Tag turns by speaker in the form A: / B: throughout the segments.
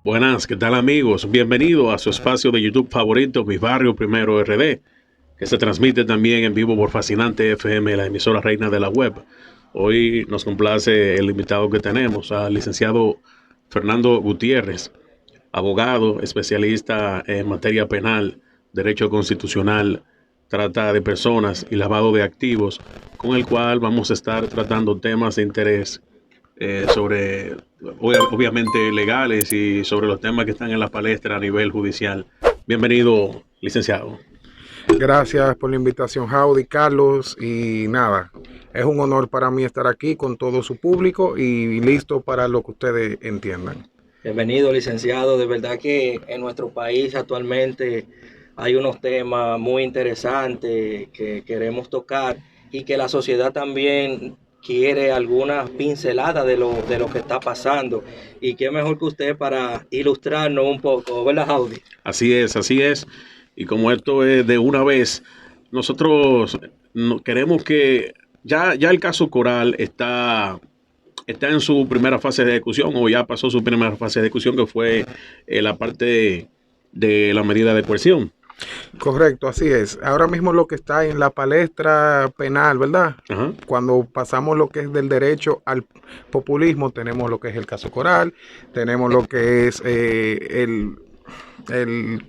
A: Buenas, ¿qué tal amigos? Bienvenido a su espacio de YouTube favorito, Mi Barrio Primero RD, que se transmite también en vivo por Fascinante FM, la emisora reina de la web. Hoy nos complace el invitado que tenemos, al licenciado Fernando Gutiérrez, abogado, especialista en materia penal, derecho constitucional, trata de personas y lavado de activos, con el cual vamos a estar tratando temas de interés sobre, obviamente, legales y sobre los temas que están en la palestra a nivel judicial. Bienvenido, licenciado.
B: Gracias por la invitación, Jaudy, Carlos, y nada, es un honor para mí estar aquí con todo su público y listo para lo que ustedes entiendan.
C: Bienvenido, licenciado. De verdad que en nuestro país actualmente hay unos temas muy interesantes que queremos tocar y que la sociedad también quiere algunas pinceladas de lo que está pasando. Y qué mejor que usted para ilustrarnos un poco, ¿verdad, Jaudi?
A: Así es, así es. Y como esto es de una vez, nosotros queremos que ya el caso Coral está en su primera fase de ejecución o ya pasó su primera fase de ejecución, que fue la parte de la medida de coerción.
B: Correcto, así es. Ahora mismo lo que está en la palestra penal, ¿verdad?
A: Ajá.
B: Cuando pasamos lo que es del derecho al populismo, tenemos lo que es el caso Coral, tenemos lo que es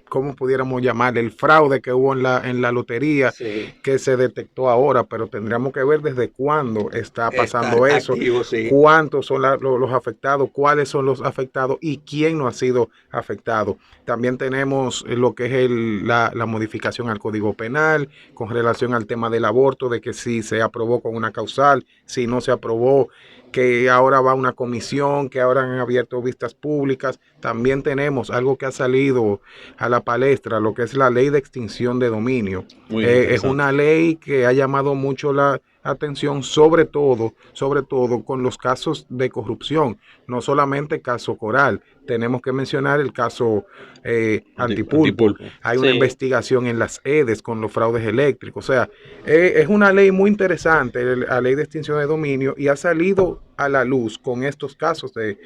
B: ¿cómo pudiéramos llamar? El fraude que hubo en la lotería,
C: Sí.
B: que se detectó ahora, pero tendríamos que ver desde cuándo está pasando
C: Está
B: eso,
C: activo, sí.
B: cuántos son los afectados, cuáles son los afectados y quién no ha sido afectado. También tenemos lo que es la modificación al Código Penal con relación al tema del aborto, de que si se aprobó con una causal, si no se aprobó, que ahora va una comisión, que ahora han abierto vistas públicas. También tenemos algo que ha salido a la palestra, lo que es la ley de extinción de dominio. Es una ley que ha llamado mucho la atención, sobre todo con los casos de corrupción, no solamente caso Coral. Tenemos que mencionar el caso Antipulpo. Hay una investigación en las EDES con los fraudes eléctricos. O sea, es una ley muy interesante, la ley de extinción de dominio, y ha salido a la luz con estos casos de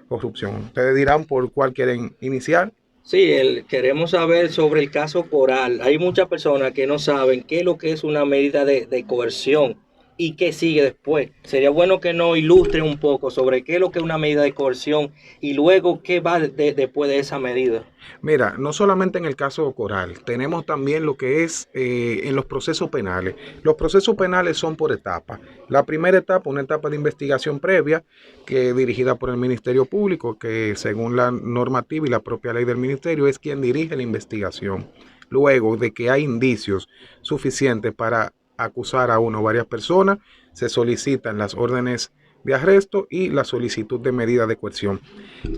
B: corrupción. Ustedes dirán por cuál quieren iniciar.
C: Sí, queremos saber sobre el caso Coral. Hay muchas personas que no saben qué es lo que es una medida de coerción y qué sigue después. Sería bueno que nos ilustre un poco sobre qué es lo que es una medida de coerción y luego qué va después de esa medida.
B: Mira, no solamente en el caso Coral, tenemos también lo que es en los procesos penales. Los procesos penales son por etapas. La primera etapa, una etapa de investigación previa, que es dirigida por el Ministerio Público, que según la normativa y la propia ley del Ministerio es quien dirige la investigación. Luego de que hay indicios suficientes para acusar a uno o varias personas, se solicitan las órdenes de arresto y la solicitud de medida de coerción.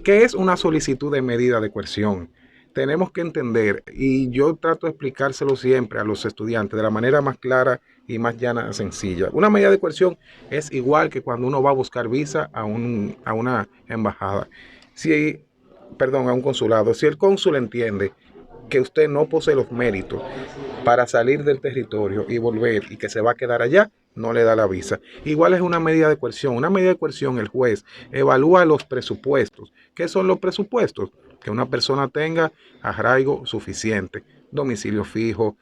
B: ¿Qué es una solicitud de medida de coerción? Tenemos que entender, y yo trato de explicárselo siempre a los estudiantes de la manera más clara y más llana, sencilla. Una medida de coerción es igual que cuando uno va a buscar visa a una embajada. A un consulado. Si el cónsul entiende que usted no posee los méritos para salir del territorio y volver y que se va a quedar allá, no le da la visa. Igual es una medida de coerción. Una medida de coerción, el juez evalúa los presupuestos. ¿Qué son los presupuestos? Que una persona tenga arraigo suficiente, domicilio fijo,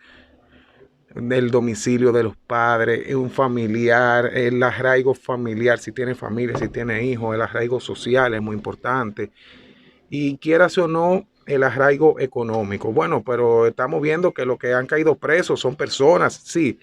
B: del domicilio de los padres, un familiar, el arraigo familiar, si tiene familia, si tiene hijos, el arraigo social es muy importante. Y quieras o no, el arraigo económico. Bueno, pero estamos viendo que los que han caído presos son personas, sí,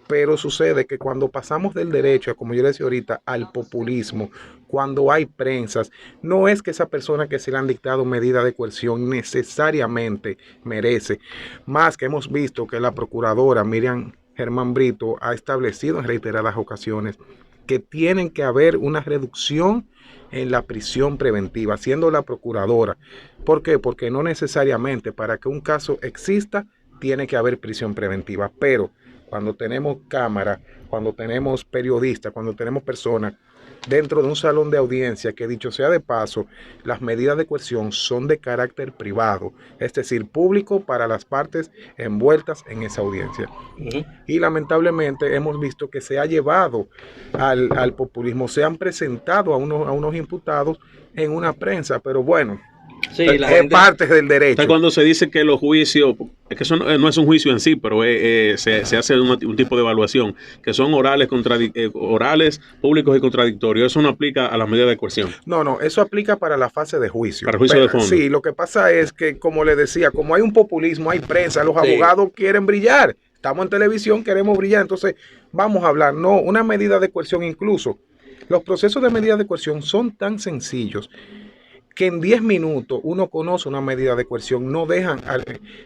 B: pero sucede que cuando pasamos del derecho, como yo le decía ahorita, al populismo, cuando hay prensas, no es que esa persona que se le han dictado medida de coerción necesariamente merece. Más que hemos visto que la procuradora Miriam Germán Brito ha establecido en reiteradas ocasiones que tienen que haber una reducción en la prisión preventiva, siendo la procuradora. ¿Por qué? Porque no necesariamente para que un caso exista tiene que haber prisión preventiva, pero cuando tenemos cámara, cuando tenemos periodistas, cuando tenemos personas dentro de un salón de audiencia, que dicho sea de paso, las medidas de coerción son de carácter privado, es decir, público para las partes envueltas en esa audiencia. Y lamentablemente hemos visto que se ha llevado al populismo, se han presentado a unos imputados en una prensa, pero bueno,
C: Sí, la
B: Es
C: gente,
B: parte del derecho.
A: Entonces, cuando se dice que los juicios, es que eso no es un juicio en sí, pero se hace un tipo de evaluación, que son orales, públicos y contradictorios. Eso no aplica a la medida de coerción,
B: No, eso aplica para la fase de juicio.
A: para juicio de fondo.
B: Sí, lo que pasa es que, como le decía, como hay un populismo, hay prensa, los
C: Sí.
B: abogados quieren brillar. Estamos en televisión, queremos brillar. Entonces, vamos a hablar, no, una medida de coerción incluso. Los procesos de medida de coerción son tan sencillos que en 10 minutos uno conoce una medida de coerción, no dejan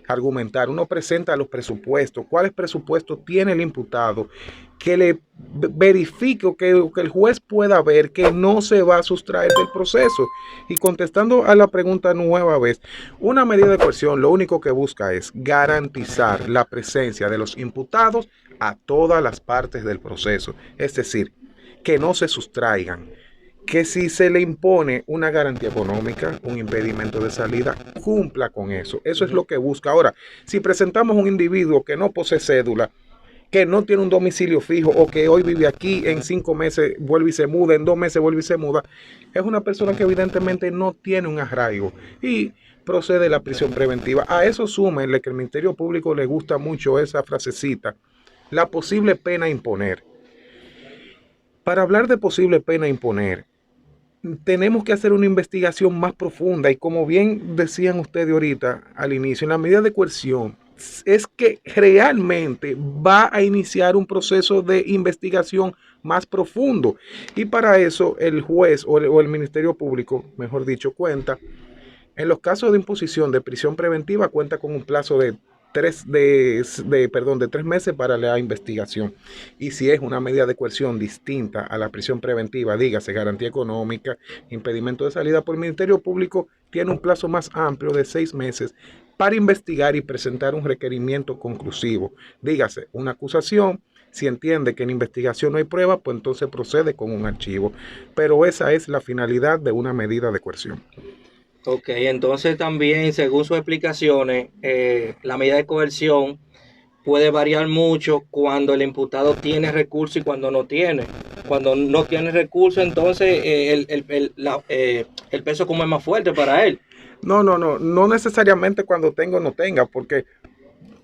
B: argumentar, uno presenta los presupuestos, cuáles presupuestos tiene el imputado, que le verifique o que el juez pueda ver que no se va a sustraer del proceso. Y contestando a la pregunta nueva vez, una medida de coerción lo único que busca es garantizar la presencia de los imputados a todas las partes del proceso, es decir, que no se sustraigan, que si se le impone una garantía económica, un impedimento de salida, cumpla con eso. Eso es lo que busca. Ahora, si presentamos un individuo que no posee cédula, que no tiene un domicilio fijo o que hoy vive aquí, en 5 meses vuelve y se muda, en 2 meses vuelve y se muda, es una persona que evidentemente no tiene un arraigo y procede la prisión preventiva. A eso súmenle que el Ministerio Público le gusta mucho esa frasecita, la posible pena a imponer. Para hablar de posible pena a imponer, tenemos que hacer una investigación más profunda y como bien decían ustedes ahorita al inicio, en la medida de coerción es que realmente va a iniciar un proceso de investigación más profundo y para eso el juez o el Ministerio Público, mejor dicho, cuenta, en los casos de imposición de prisión preventiva cuenta con un plazo de 3 meses para la investigación. Y si es una medida de coerción distinta a la prisión preventiva, dígase garantía económica, impedimento de salida, por el Ministerio Público tiene un plazo más amplio de 6 meses para investigar y presentar un requerimiento conclusivo. Dígase, una acusación, si entiende que en investigación no hay prueba, pues entonces procede con un archivo. Pero esa es la finalidad de una medida de coerción.
C: Ok, entonces también, según sus explicaciones, la medida de coerción puede variar mucho cuando el imputado tiene recurso y cuando no tiene. Cuando no tiene recurso, entonces el peso como es más fuerte para él.
B: No necesariamente cuando tenga o no tenga, porque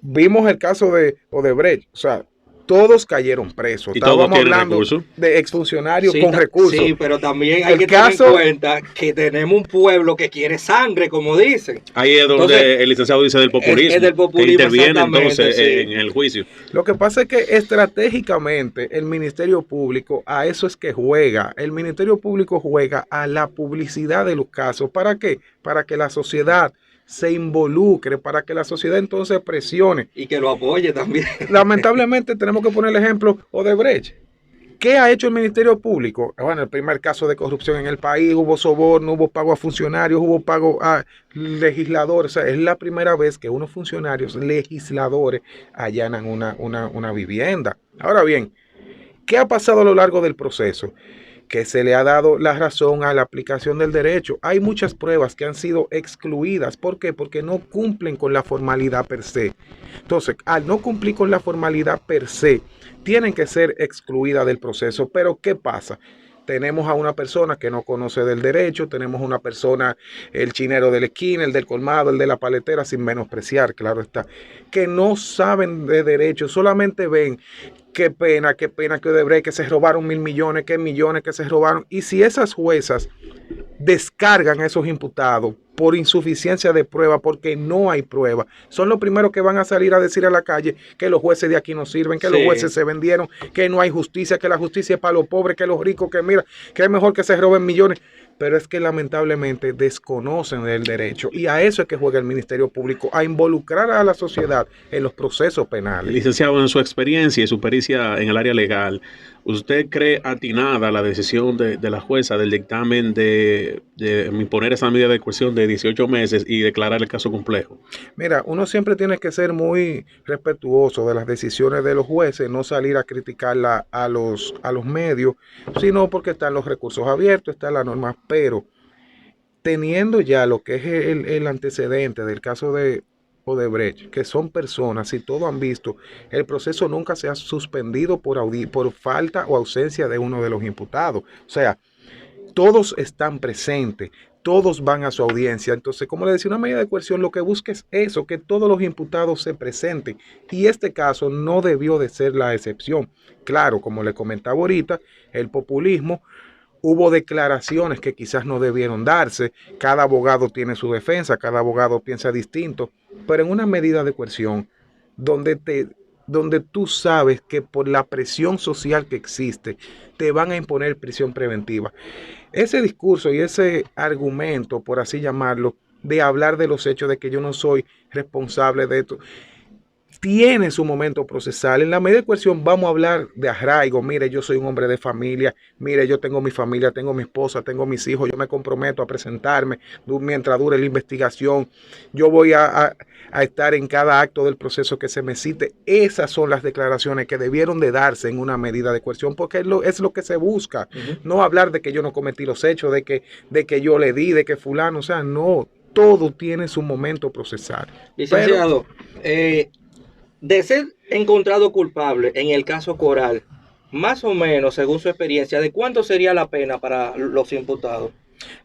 B: vimos el caso de Odebrecht, o sea, todos cayeron presos.
A: Y todos
B: Estábamos
A: tienen
B: hablando
A: recursos.
B: de exfuncionarios
C: Sí,
B: con recursos.
C: sí, pero también hay
B: El
C: que
B: caso-
C: tener en cuenta que tenemos un pueblo que quiere sangre, como dicen.
A: Ahí es donde
C: Entonces,
A: el licenciado dice del populismo,
C: es del populismo,
A: que interviene
C: exactamente,
A: entonces
C: sí.
A: en el juicio.
B: Lo que pasa es que estratégicamente el Ministerio Público a eso es que juega. El Ministerio Público juega a la publicidad de los casos. ¿Para qué? Para que la sociedad se involucre, para que la sociedad entonces presione.
C: Y que lo apoye también.
B: Lamentablemente tenemos que poner el ejemplo Odebrecht. ¿Qué ha hecho el Ministerio Público? Bueno, el primer caso de corrupción en el país, hubo soborno, hubo pago a funcionarios, hubo pago a legisladores. O sea, es la primera vez que unos funcionarios legisladores allanan una vivienda. Ahora bien, ¿qué ha pasado a lo largo del proceso? Que se le ha dado la razón a la aplicación del derecho. Hay muchas pruebas que han sido excluidas. ¿Por qué? Porque no cumplen con la formalidad per se. Entonces, al no cumplir con la formalidad per se, tienen que ser excluidas del proceso. Pero, ¿qué pasa? Tenemos a una persona que no conoce del derecho, tenemos a una persona, el chinero de la esquina, el del colmado, el de la paletera, sin menospreciar, claro está, que no saben de derecho, solamente ven qué pena que Odebrecht, que se robaron 1.000 millones, qué millones que se robaron. Y si esas juezas descargan a esos imputados por insuficiencia de prueba, porque no hay prueba, son los primeros que van a salir a decir a la calle que los jueces de aquí no sirven, que
C: Sí.
B: los jueces se vendieron, que no hay justicia, que la justicia es para los pobres, que los ricos, que mira, que es mejor que se roben millones. Pero es que lamentablemente desconocen el derecho y a eso es que juega el Ministerio Público, a involucrar a la sociedad en los procesos penales.
A: Licenciado, en su experiencia y su pericia en el área legal, ¿usted cree atinada la decisión de la jueza del dictamen de imponer esa medida de coerción de 18 meses y declarar el caso complejo?
B: Mira, uno siempre tiene que ser muy respetuoso de las decisiones de los jueces, no salir a criticarla a los medios, sino porque están los recursos abiertos, está la norma, pero teniendo ya lo que es el antecedente del caso de Odebrecht, que son personas, si todos han visto, el proceso nunca se ha suspendido por falta o ausencia de uno de los imputados. O sea, todos están presentes, todos van a su audiencia. Entonces, como le decía, una medida de coerción lo que busca es eso, que todos los imputados se presenten. Y este caso no debió de ser la excepción. Claro, como le comentaba ahorita, el populismo, hubo declaraciones que quizás no debieron darse. Cada abogado tiene su defensa, cada abogado piensa distinto. Pero en una medida de coerción, donde tú sabes que por la presión social que existe, te van a imponer prisión preventiva. Ese discurso y ese argumento, por así llamarlo, de hablar de los hechos, de que yo no soy responsable de esto, tiene su momento procesal. En la medida de coerción vamos a hablar de arraigo. Mire, yo soy un hombre de familia. Mire, yo tengo mi familia, tengo mi esposa, tengo mis hijos. Yo me comprometo a presentarme mientras dure la investigación. Yo voy a estar en cada acto del proceso que se me cite. Esas son las declaraciones que debieron de darse en una medida de coerción, porque es lo que se busca. No hablar de que yo no cometí los hechos, de que yo le di, de que fulano, o sea, no. Todo tiene su momento procesal.
C: Licenciado, de ser encontrado culpable en el caso Coral, más o menos, según su experiencia, ¿de cuánto sería la pena para los imputados?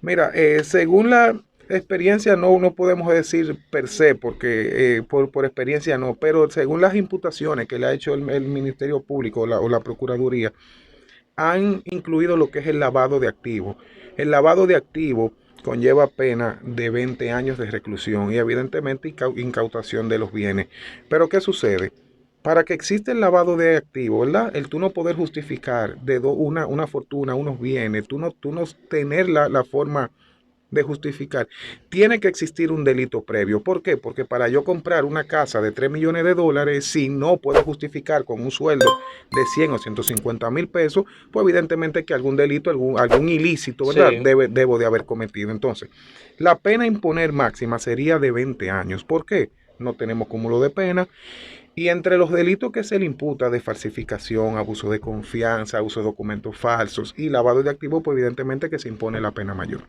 B: Mira, según la experiencia no podemos decir per se, porque por experiencia no, pero según las imputaciones que le ha hecho el Ministerio Público o la Procuraduría, han incluido lo que es el lavado de activos. El lavado de activos conlleva pena de 20 años de reclusión y evidentemente incautación de los bienes. Pero ¿qué sucede? Para que exista el lavado de activos, ¿verdad? El tú no poder justificar de una fortuna, unos bienes, tú no tener la forma de justificar, tiene que existir un delito previo. ¿Por qué? Porque para yo comprar una casa de $3 millones, si no puedo justificar con un sueldo de 100 o 150 mil pesos, pues evidentemente que algún delito, algún ilícito, ¿verdad? Sí. Debo de haber cometido. Entonces, la pena a imponer máxima sería de 20 años. ¿Por qué? No tenemos cúmulo de pena. Y entre los delitos que se le imputa de falsificación, abuso de confianza, uso de documentos falsos y lavado de activos, pues evidentemente que se impone la pena mayor.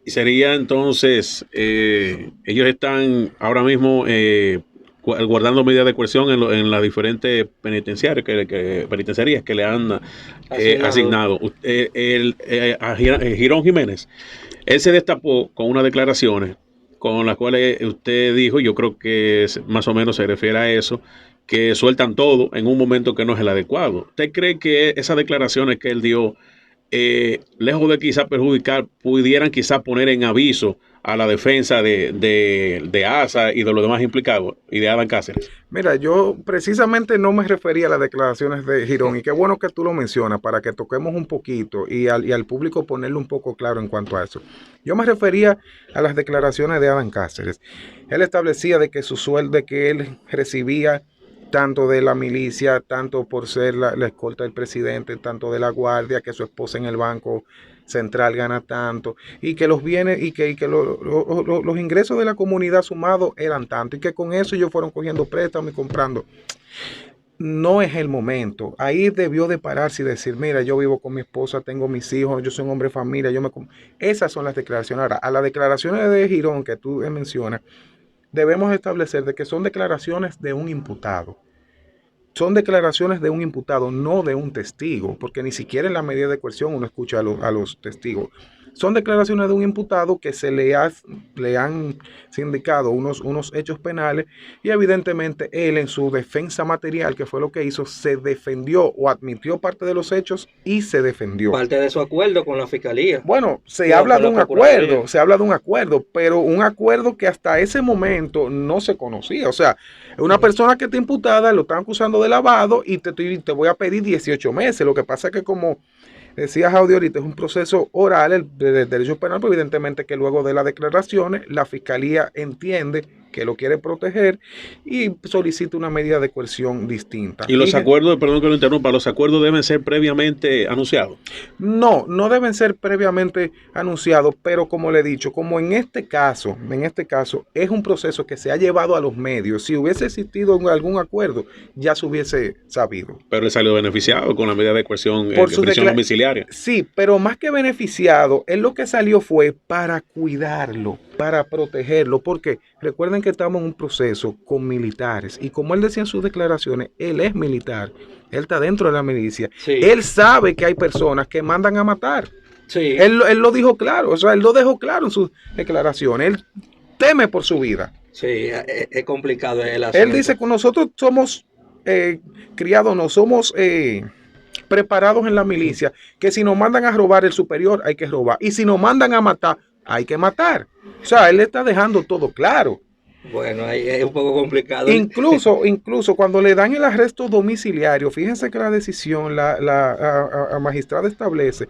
A: Y sería entonces, ellos están ahora mismo guardando medidas de coerción en las diferentes penitenciarías que le han asignado. A Girón Jiménez, él se destapó con unas declaraciones con las cuales usted dijo, yo creo que más o menos se refiere a eso, que sueltan todo en un momento que no es el adecuado. ¿Usted cree que esas declaraciones que él dio, lejos de quizá perjudicar, pudieran quizá poner en aviso a la defensa de Asa y de los demás implicados y de Adán Cáceres?
B: Mira, yo precisamente no me refería a las declaraciones de Girón, y qué bueno que tú lo mencionas para que toquemos un poquito y al público ponerle un poco claro en cuanto a eso. Yo me refería a las declaraciones de Adán Cáceres. Él establecía de que su sueldo, de que él recibía tanto de la milicia, tanto por ser la escolta del presidente, tanto de la guardia, que su esposa en el Banco Central gana tanto, y que los bienes y que los ingresos de la comunidad sumados eran tanto, y que con eso ellos fueron cogiendo préstamos y comprando. No es el momento. Ahí debió de pararse y decir, mira, yo vivo con mi esposa, tengo mis hijos, yo soy un hombre de familia, esas son las declaraciones. Ahora, a las declaraciones de Girón que tú mencionas, debemos establecer de que son declaraciones de un imputado. Son declaraciones de un imputado, no de un testigo, porque ni siquiera en la medida de coerción uno escucha a los testigos. Son declaraciones de un imputado que se le han sindicado unos hechos penales, y evidentemente él en su defensa material, que fue lo que hizo, se defendió o admitió parte de los hechos y se defendió.
C: Parte de su acuerdo con la fiscalía.
B: Bueno, se habla de un acuerdo, pero un acuerdo que hasta ese momento no se conocía. O sea, una persona que está imputada, lo están acusando de lavado y te voy a pedir 18 meses. Lo que pasa es que, como decía Jaude ahorita, es un proceso oral de derecho penal, pero evidentemente que luego de las declaraciones la fiscalía entiende que lo quiere proteger y solicita una medida de coerción distinta.
A: ¿Y los acuerdos, perdón que lo interrumpa, los acuerdos deben ser previamente anunciados?
B: No deben ser previamente anunciados, pero como le he dicho, como en este caso es un proceso que se ha llevado a los medios, si hubiese existido algún acuerdo, ya se hubiese sabido.
A: Pero él salió beneficiado con la medida de coerción en prisión domiciliaria.
B: Sí, pero más que beneficiado, él lo que salió fue para cuidarlo, para protegerlo, porque recuerden que estamos en un proceso con militares, y como él decía en sus declaraciones, él es militar, él está dentro de la milicia, sí. Él sabe que hay personas que mandan a matar,
C: Sí,
B: Él lo dijo claro, o sea, él lo dejó claro en sus declaraciones. Él teme por su vida.
C: sí, es complicado el
B: Él
C: asunto.
B: dice que nosotros somos criados, no somos preparados en la milicia, que si nos mandan a robar el superior hay que robar, y si nos mandan a matar hay que matar. O sea, él está dejando todo claro.
C: Bueno, ahí es un poco complicado.
B: Incluso cuando le dan el arresto domiciliario, fíjense que la decisión, la magistrada establece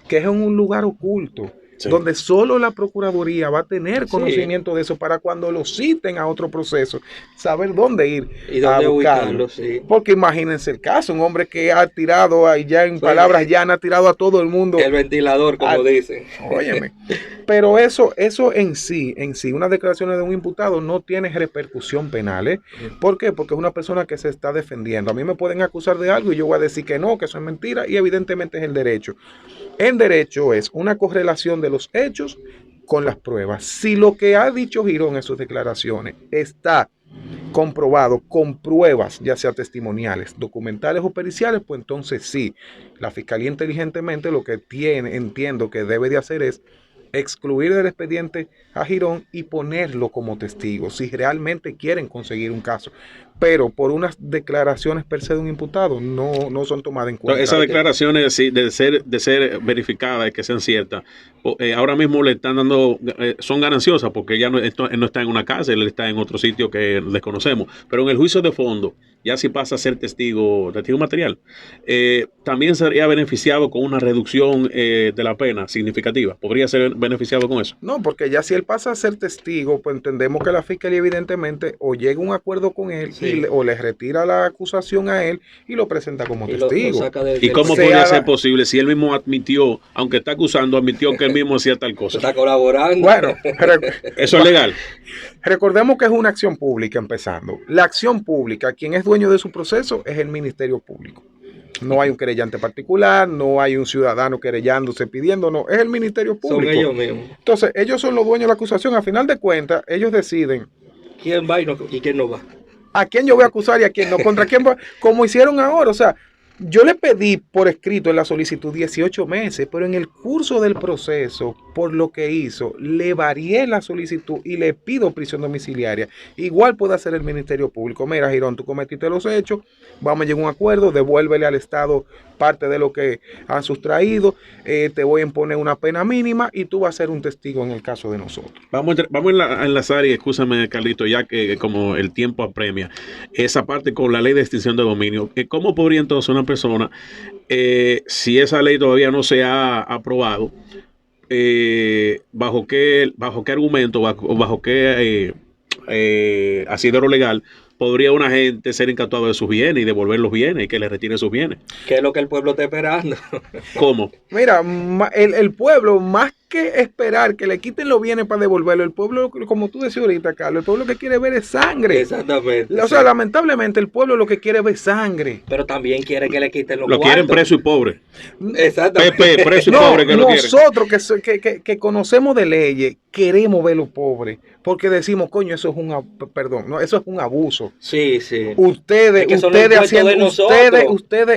B: que es en un lugar oculto,
A: Sí.
B: donde solo la Procuraduría va a tener
C: Sí.
B: conocimiento de eso para cuando lo citen a otro proceso, saber dónde ir
C: ¿Y
B: a
C: dónde
B: buscarlo.
C: ubicarlo? Sí.
B: Porque imagínense el caso, un hombre que ha tirado, ahí ya en
C: Sí.
B: palabras llanas, ha tirado a todo el mundo.
C: El ventilador, como dicen.
B: Óyeme, pero eso en sí, unas declaraciones de un imputado no tiene repercusión penal, ¿eh? ¿Por qué? Porque es una persona que se está defendiendo. A mí me pueden acusar de algo y yo voy a decir que no, que eso es mentira, y evidentemente es el derecho. En derecho es una correlación de los hechos con las pruebas. Si lo que ha dicho Girón en sus declaraciones está comprobado con pruebas, ya sea testimoniales, documentales o periciales, pues entonces sí, la Fiscalía inteligentemente lo que entiendo que debe de hacer es excluir del expediente a Girón y ponerlo como testigo, si realmente quieren conseguir un caso. Pero por unas declaraciones per se de un imputado no son tomadas en cuenta.
A: Esas declaraciones sí, de ser verificadas y que sean ciertas, ahora mismo le están dando, son gananciosas porque ya él no está en una cárcel, él está en otro sitio que desconocemos. Pero en el juicio de fondo, ya si pasa a ser testigo material, también sería beneficiado con una reducción de la pena significativa. ¿Podría ser beneficiado con eso?
B: No, porque ya si él pasa a ser testigo, pues entendemos que la Fiscalía evidentemente o llega a un acuerdo con él o le retira la acusación a él y lo presenta como testigo.
A: ¿Y cómo podría ser posible si él mismo admitió, aunque está acusando, admitió que él mismo hacía tal cosa?
C: Está colaborando.
B: Bueno,
A: eso es legal.
B: Recordemos que es una acción pública empezando. La acción pública, quien es dueño de su proceso es el Ministerio Público. No hay un querellante particular, no hay un ciudadano querellándose, pidiendo, no, es el Ministerio Público.
C: Son ellos mismos.
B: Entonces, ellos son los dueños de la acusación. A final de cuentas, ellos deciden
C: quién va y quién no va.
B: A quién yo voy a acusar y a quién no, contra quién va, como hicieron ahora. O sea, yo le pedí por escrito en la solicitud 18 meses, pero en el curso del proceso, por lo que hizo, le varié la solicitud y le pido prisión domiciliaria. Igual puede hacer el Ministerio Público. Mira, Girón, tú cometiste los hechos, vamos a llegar a un acuerdo, devuélvele al Estado parte de lo que han sustraído, te voy a imponer una pena mínima y tú vas a ser un testigo en el caso de nosotros.
A: Vamos a enlazar, y escúchame, Carlito, ya que como el tiempo apremia, esa parte con la ley de extinción de dominio. ¿Cómo podría entonces una persona, si esa ley todavía no se ha aprobado, bajo qué argumento, bajo qué asidero legal podría una gente ser incautada de sus bienes y devolver los bienes y que le retire sus bienes?
C: ¿Qué es lo que el pueblo está esperando?
A: ¿Cómo?
B: Mira, el pueblo, más que esperar que le quiten los bienes para devolverlo, el pueblo, como tú decías ahorita, Carlos, el pueblo lo que quiere ver es sangre.
C: Exactamente.
B: O sea, lamentablemente el pueblo lo que quiere ver es sangre.
C: Pero también quiere que le quiten los
A: Lo
C: cuartos.
A: quieren preso y pobre.
C: Exactamente.
A: Pepe, preso y pobre que lo quieren.
B: Nosotros que conocemos de leyes, queremos verlo pobre, porque decimos, coño, eso es eso es un abuso.
C: Sí, sí.
B: Ustedes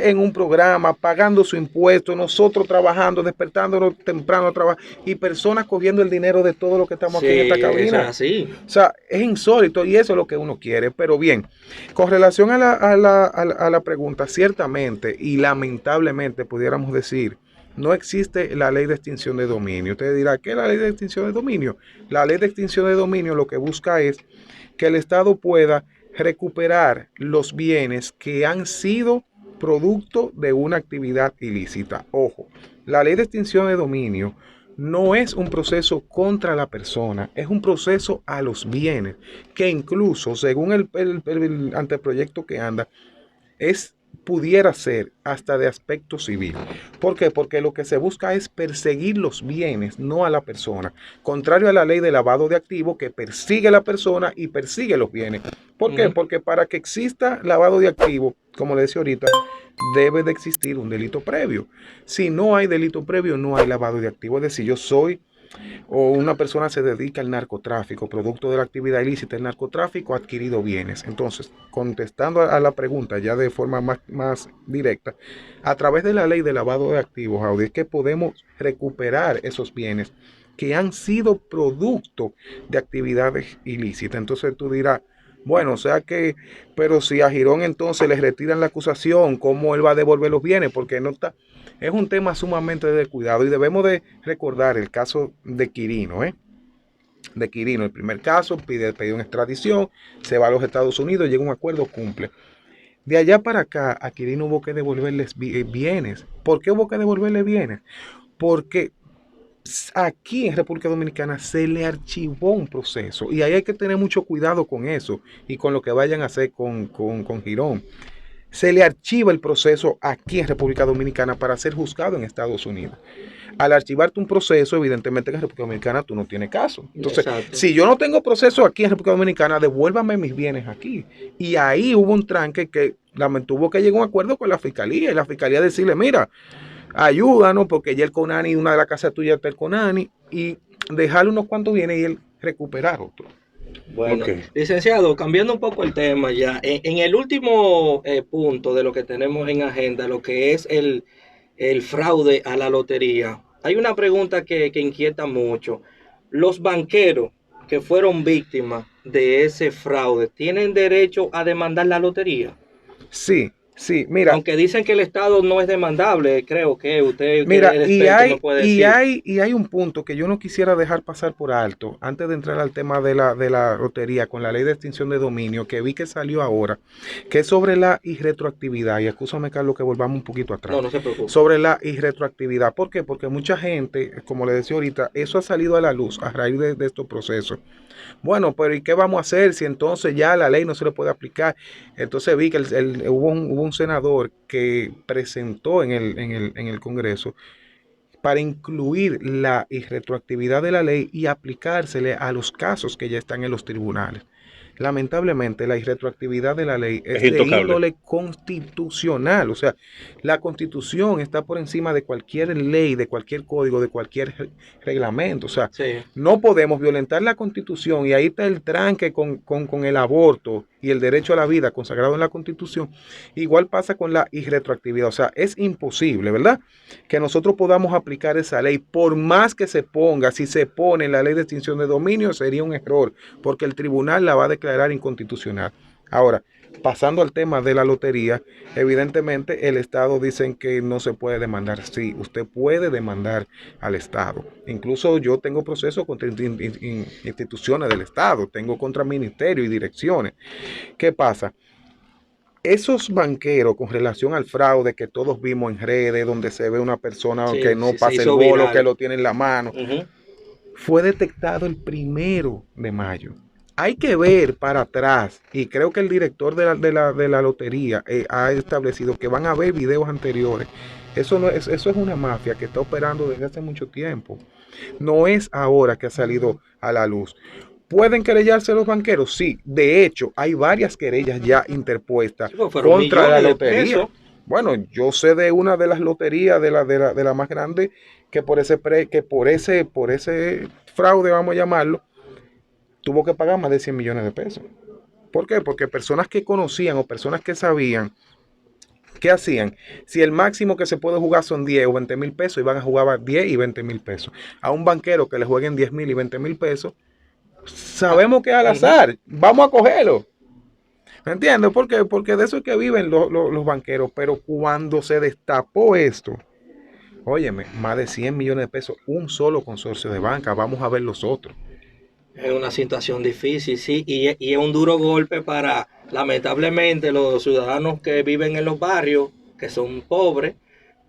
B: en un programa pagando su impuesto, nosotros trabajando, despertándonos temprano a trabajar y personas cogiendo el dinero de todo lo que estamos aquí en esta cabina.
C: Eso es así.
B: O sea, es insólito y eso es lo que uno quiere. Pero bien, con relación a la pregunta, ciertamente y lamentablemente pudiéramos decir, no existe la ley de extinción de dominio. Usted dirá, ¿qué es la ley de extinción de dominio? La ley de extinción de dominio lo que busca es que el Estado pueda recuperar los bienes que han sido producto de una actividad ilícita. Ojo, la ley de extinción de dominio no es un proceso contra la persona, es un proceso a los bienes, que incluso, según el anteproyecto que anda, pudiera ser hasta de aspecto civil. ¿Por qué? Porque lo que se busca es perseguir los bienes, no a la persona. Contrario a la ley de lavado de activos que persigue a la persona y persigue los bienes. ¿Por qué? Porque para que exista lavado de activos, como le decía ahorita, debe de existir un delito previo. Si no hay delito previo, no hay lavado de activos. Es decir, yo soy o una persona se dedica al narcotráfico, producto de la actividad ilícita del narcotráfico, ha adquirido bienes. Entonces, contestando a la pregunta ya de forma más directa, a través de la ley de lavado de activos, Audi, es que podemos recuperar esos bienes que han sido producto de actividades ilícitas. Entonces tú dirás, bueno, o sea que, pero si a Girón entonces le retiran la acusación, ¿cómo él va a devolver los bienes? Porque no está, es un tema sumamente de cuidado y debemos de recordar el caso de Quirino, de Quirino, el primer caso, pide una extradición, se va a los Estados Unidos, llega a un acuerdo, cumple. De allá para acá, a Quirino hubo que devolverles bienes. ¿Por qué hubo que devolverle bienes? Porque aquí en República Dominicana se le archivó un proceso y ahí hay que tener mucho cuidado con eso y con lo que vayan a hacer con Girón. Se le archiva el proceso aquí en República Dominicana para ser juzgado en Estados Unidos. Al archivarte un proceso, evidentemente en República Dominicana tú no tienes caso. Entonces, exacto, si yo no tengo proceso aquí en República Dominicana, devuélvame mis bienes aquí. Y ahí hubo un tranque que tuvo que llegar a un acuerdo con la fiscalía y la fiscalía decirle, mira, ayúdanos porque ya el CONANI, una de las casas tuyas está el CONANI, y dejarle unos cuantos bienes y él recuperar otro.
C: Bueno, licenciado, cambiando un poco el tema ya, en el último punto de lo que tenemos en agenda, lo que es el fraude a la lotería, hay una pregunta que inquieta mucho. ¿Los banqueros que fueron víctimas de ese fraude tienen derecho a demandar la lotería?
B: Sí. Sí, mira.
C: Aunque dicen que el Estado no es demandable, creo que usted
B: mira, que es experto, me puede decir. Y hay un punto que yo no quisiera dejar pasar por alto, antes de entrar al tema de la lotería, con la ley de extinción de dominio, que vi que salió ahora, que es sobre la irretroactividad. Y excúsame, Carlos, que volvamos un poquito atrás.
C: No se preocupe.
B: Sobre la irretroactividad. ¿Por qué? Porque mucha gente, como le decía ahorita, eso ha salido a la luz a raíz de estos procesos. Bueno, pero ¿y qué vamos a hacer si entonces ya la ley no se le puede aplicar? Entonces vi que hubo un senador que presentó en el Congreso para incluir la irretroactividad de la ley y aplicársele a los casos que ya están en los tribunales. Lamentablemente, la irretroactividad de la ley es de índole constitucional. O sea, la Constitución está por encima de cualquier ley, de cualquier código, de cualquier reglamento. O sea, sí, no podemos violentar la Constitución, y ahí está el tranque con el aborto y el derecho a la vida consagrado en la Constitución. Igual pasa con la irretroactividad. O sea, es imposible, ¿verdad?, que nosotros podamos aplicar esa ley, por más que se ponga. Si se pone en la ley de extinción de dominio, sería un error, porque el tribunal la va a declarar inconstitucional. Ahora, pasando al tema de la lotería, evidentemente el Estado dicen que no se puede demandar. Sí, usted puede demandar al Estado. Incluso yo tengo procesos contra instituciones del Estado, tengo contra ministerios y direcciones. ¿Qué pasa? Esos banqueros, con relación al fraude que todos vimos en redes, donde se ve una persona que no pasa el bolo, viral, que lo tiene en la mano, fue detectado el 1 de mayo. Hay que ver para atrás, y creo que el director de la lotería ha establecido que van a haber videos anteriores. Eso es una mafia que está operando desde hace mucho tiempo. No es ahora que ha salido a la luz. ¿Pueden querellarse los banqueros? Sí. De hecho, hay varias querellas ya interpuestas contra la lotería. Bueno, yo sé de una de las loterías, de la más grande, que por ese fraude, vamos a llamarlo, tuvo que pagar más de 100 millones de pesos. ¿Por qué? Porque personas que conocían o personas que sabían, ¿qué hacían? Si el máximo que se puede jugar son 10 o 20 mil pesos, iban a jugar 10 y 20 mil pesos. A un banquero que le jueguen 10 mil y 20 mil pesos, sabemos que es al azar, vamos a cogerlo. ¿Me entiendes? ¿Por qué? Porque de eso es que viven los banqueros. Pero cuando se destapó esto, óyeme, más de 100 millones de pesos, un solo consorcio de banca, vamos a ver los otros.
C: Es una situación difícil, sí, y es un duro golpe para, lamentablemente, los ciudadanos que viven en los barrios, que son pobres,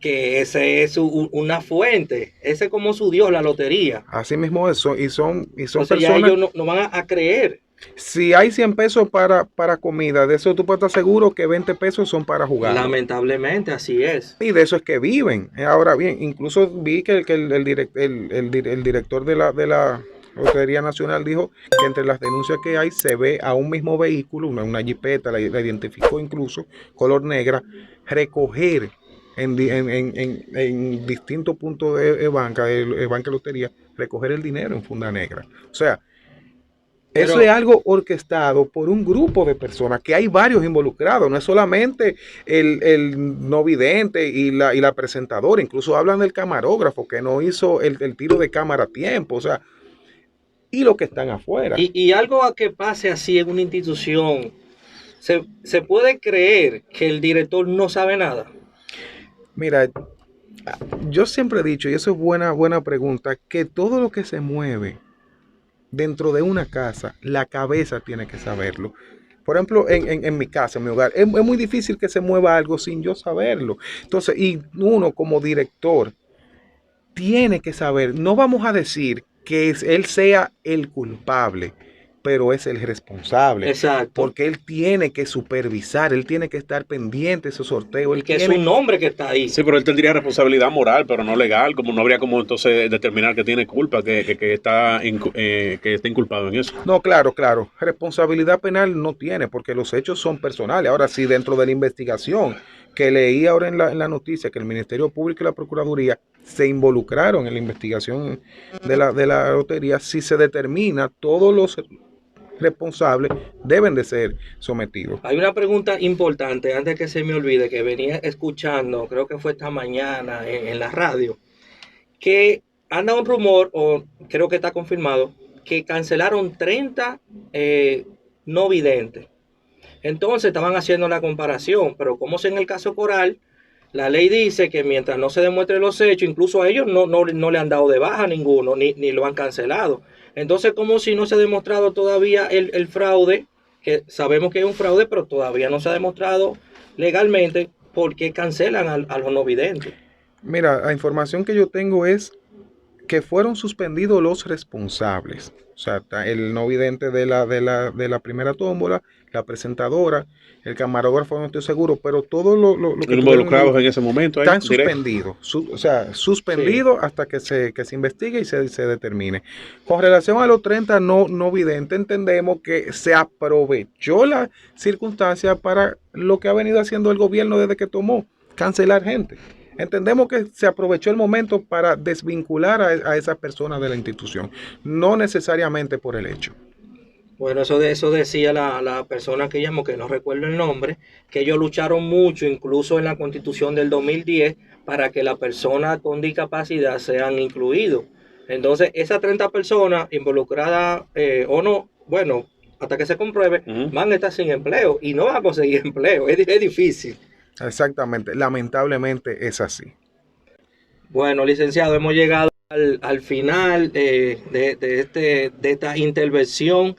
C: que ese es una fuente, ese es como su Dios, la lotería.
B: Así mismo eso, y son
C: entonces personas, ya ellos no van a creer.
B: Si hay 100 pesos para comida, de eso tú puedes estar seguro que 20 pesos son para jugar.
C: Lamentablemente, así es.
B: Y de eso es que viven. Ahora bien, incluso vi que el director de la Lotería Nacional dijo que entre las denuncias que hay se ve a un mismo vehículo, una jipeta, la identificó incluso, color negra, recoger en distintos puntos de banca, de banca de lotería, recoger el dinero en funda negra. O sea,
C: Pero-
B: eso es algo orquestado por un grupo de personas, que hay varios involucrados, no es solamente el no vidente y la presentadora, incluso hablan del camarógrafo que no hizo el tiro de cámara a tiempo, o sea, y los que están afuera.
C: Y algo a que pase así en una institución, ¿se puede creer que el director no sabe nada?
B: Mira, yo siempre he dicho, y eso es buena pregunta, que todo lo que se mueve dentro de una casa, la cabeza tiene que saberlo. Por ejemplo, en mi casa, en mi hogar, es muy difícil que se mueva algo sin yo saberlo. Entonces, y uno como director tiene que saber, no vamos a decir que él sea el culpable, pero es el responsable.
C: Exacto.
B: Porque él tiene que supervisar, él tiene que estar pendiente de esos sorteos. Él
C: Que es
B: tiene,
C: un nombre que está ahí.
A: Sí, pero él tendría responsabilidad moral, pero no legal, como no habría como entonces determinar que tiene culpa, que está inculpado en eso.
B: No, claro. Responsabilidad penal no tiene, porque los hechos son personales. Ahora sí, dentro de la investigación que leí ahora en la noticia, que el Ministerio Público y la Procuraduría se involucraron en la investigación de la lotería, si se determina, todos los responsables deben de ser sometidos.
C: Hay una pregunta importante, antes que se me olvide, que venía escuchando, creo que fue esta mañana en la radio, que anda un rumor, o creo que está confirmado, que cancelaron 30 no videntes. Entonces estaban haciendo la comparación, pero como es en el caso Coral, la ley dice que mientras no se demuestren los hechos, incluso a ellos no le han dado de baja ninguno, ni lo han cancelado. Entonces, como si no se ha demostrado todavía el fraude, que sabemos que es un fraude, pero todavía no se ha demostrado legalmente, ¿por qué cancelan a los no videntes?
B: Mira, la información que yo tengo es que fueron suspendidos los responsables. O sea, el no vidente de la primera tómbola, la presentadora, el camarógrafo, no estoy seguro, pero todos lo que
A: Involucrados en ese momento.
B: están suspendidos. Suspendidos
C: Sí.
B: hasta que se investigue y se determine. Con relación a los 30 no videntes, entendemos que se aprovechó la circunstancia para lo que ha venido haciendo el gobierno desde que tomó, cancelar gente. Entendemos que se aprovechó el momento para desvincular a esas personas de la institución, no necesariamente por el hecho.
C: Bueno, eso decía la persona que llamó, que no recuerdo el nombre, que ellos lucharon mucho, incluso en la Constitución del 2010, para que las personas con discapacidad sean incluidos. Entonces, esas 30 personas involucradas o no, bueno, hasta que se compruebe, van a estar sin empleo y no van a conseguir empleo. Es difícil.
B: Exactamente, lamentablemente es así.
C: Bueno, licenciado, hemos llegado al final de esta intervención.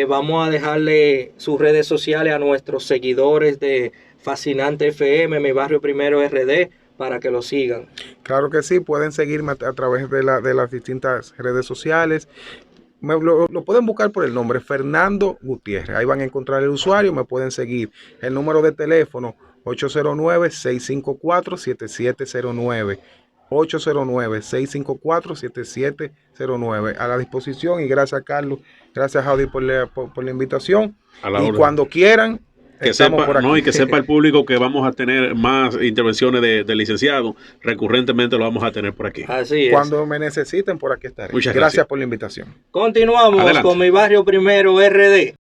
C: Vamos a dejarle sus redes sociales a nuestros seguidores de Fascinante FM, Mi Barrio Primero RD, para que lo sigan.
B: Claro que sí, pueden seguirme a través de las distintas redes sociales. Lo pueden buscar por el nombre Fernando Gutiérrez. Ahí van a encontrar el usuario, me pueden seguir. El número de teléfono 809-654-7709. 809-654-7709. A la disposición, y gracias, Carlos. Gracias, Jaudi, por la invitación. Y
A: orden.
B: cuando quieran,
A: Que
B: estamos
A: sepa,
B: por aquí.
A: no, y que sepa el público que vamos a tener más intervenciones de licenciado. Recurrentemente lo vamos a tener por aquí.
C: Así es.
B: Cuando me necesiten, por aquí estaré.
A: Muchas
B: Gracias
A: gracias
B: por la invitación.
C: Continuamos
A: Adelante.
C: con Mi Barrio Primero RD.